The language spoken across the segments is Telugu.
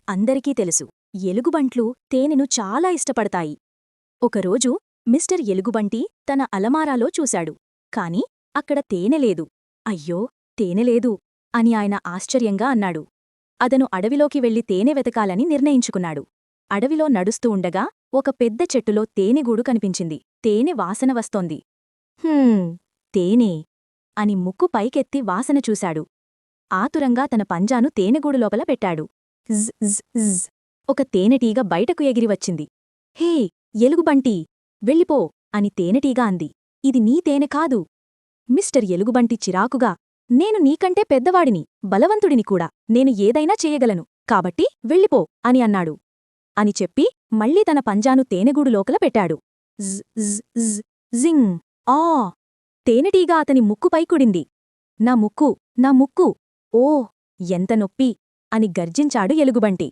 అందరికీ తెలుసు ఎలుగుబంట్లు తేనెను చాలా ఇష్టపడతాయి. ఒకరోజు మిస్టర్ ఎలుగుబంటి తన అలమారాలో చూశాడు. కాని అక్కడ తేనె లేదు. అయ్యో, తేనె లేదు అని ఆయన ఆశ్చర్యంగా అన్నాడు. అతను అడవిలోకి వెళ్లి తేనె వెతకాలని నిర్ణయించుకున్నాడు. అడవిలో నడుస్తూ ఉండగా ఒక పెద్ద చెట్టులో తేనెగూడు కనిపించింది. తేనె వాసన వస్తోంది. తేనె అని ముక్కు పైకెత్తి వాసన చూశాడు. ఆతురంగా తన పంజాను తేనెగూడు లోపల పెట్టాడు. జ్ జ్ జ్ ఒక తేనెటీగ బయటకు ఎగిరివచ్చింది. హే ఎలుగుబంటీ, వెళ్ళిపో అని తేనెటీగ అంది. ఇది నీ తేనె కాదు. మిస్టర్ ఎలుగుబంటి చిరాకుగా, నేను నీకంటే పెద్దవాడిని, బలవంతుడిని కూడా, నేను ఏదైనా చేయగలను, కాబట్టి వెళ్ళిపో అని అన్నాడు. అని చెప్పి మళ్లీ తన పంజాను తేనెగూడు లోపల పెట్టాడు. జ్ జ్ జ్ జింగ్ ఆ తేనెటీగ అతని ముక్కుపై కుడింది. నా ముక్కు, నా ముక్కు, ఓ ఎంత నొప్పి అని గర్జించాడు ఎలుగుబంటి.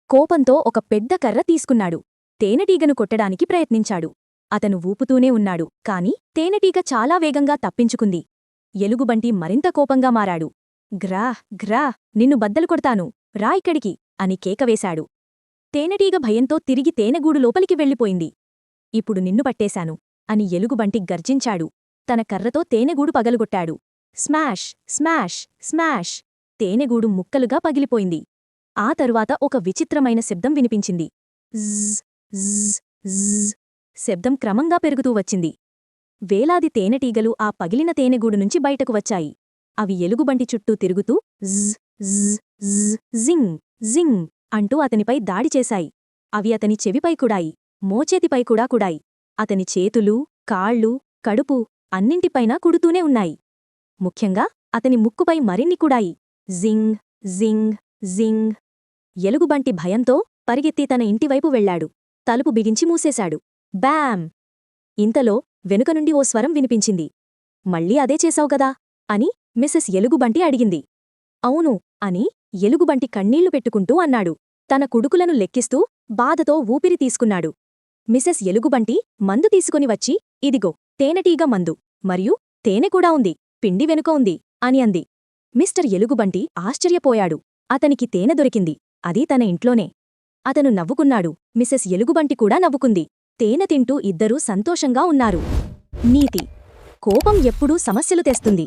కోపంతో ఒక పెద్ద కర్ర తీసుకున్నాడు. తేనెటీగను కొట్టడానికి ప్రయత్నించాడు. అతను ఊపుతూనే ఉన్నాడు, కాని తేనెటీగ చాలా వేగంగా తప్పించుకుంది. ఎలుగుబంటి మరింత కోపంగా మారాడు. గ్రా గ్రా నిన్ను బద్దలు కొడతాను, రా ఇక్కడికి అని కేకవేశాడు. తేనెటీగ భయంతో తిరిగి తేనెగూడు లోపలికి వెళ్ళిపోయింది. ఇప్పుడు నిన్ను పట్టేశాను అని ఎలుగుబంటి గర్జించాడు. తన కర్రతో తేనెగూడు పగలగొట్టాడు. స్మాష్ స్మాష్ స్మాష్ తేనెగూడు ముక్కలుగా పగిలిపోయింది. ఆ తరువాత ఒక విచిత్రమైన శబ్దం వినిపించింది. జ్జ్ జ్జ్ జ్జ్ శబ్దం క్రమంగా పెరుగుతూ వచ్చింది. వేలాది తేనెటీగలు ఆ పగిలిన తేనెగూడు నుంచి బయటకు వచ్చాయి. అవి ఎలుగుబంటి చుట్టూ తిరుగుతూ జ్జ్ జ్జ్ జ్జ్ జింగ్ జింగ్ అంటూ అతనిపై దాడి చేశాయి. అవి అతని చెవిపై కుడాయి, మోచేతిపై కూడా కుడాయి. అతని చేతులు, కాళ్ళు, కడుపు అన్నింటిపైనా కుడుతూనే ఉన్నాయి. ముఖ్యంగా అతని ముక్కుపై మరిన్ని కుడాయి. జింగ్ జింగ్ జింగ్ ఎలుగుబంటి భయంతో పరిగెత్తి తన ఇంటివైపు వెళ్లాడు. తలుపు బిగించి మూసేశాడు. బ్యామ్! ఇంతలో వెనుకనుండి ఓ స్వరం వినిపించింది. మళ్ళీ అదే చేశావుగదా అని మిసెస్ ఎలుగుబంటి అడిగింది. అవును అని ఎలుగుబంటి కన్నీళ్లు పెట్టుకుంటూ అన్నాడు. తన కుడుకులను లెక్కిస్తూ బాధతో ఊపిరి తీసుకున్నాడు. మిసెస్ ఎలుగుబంటి మందు తీసుకుని వచ్చి, ఇదిగో తేనెటీగ మందు, మరియు తేనె కూడా ఉంది, పిండి వెనుక ఉంది అని అంది. మిస్టర్ ఎలుగుబంటి ఆశ్చర్యపోయాడు. అతనికి తేనె దొరికింది, అది తన ఇంట్లోనే. అతను నవ్వుకున్నాడు. మిసెస్ ఎలుగుబంటి కూడా నవ్వుకుంది. తేనె తింటూ ఇద్దరూ సంతోషంగా ఉన్నారు. నీతి: కోపం ఎప్పుడూ సమస్యలు తెస్తుంది.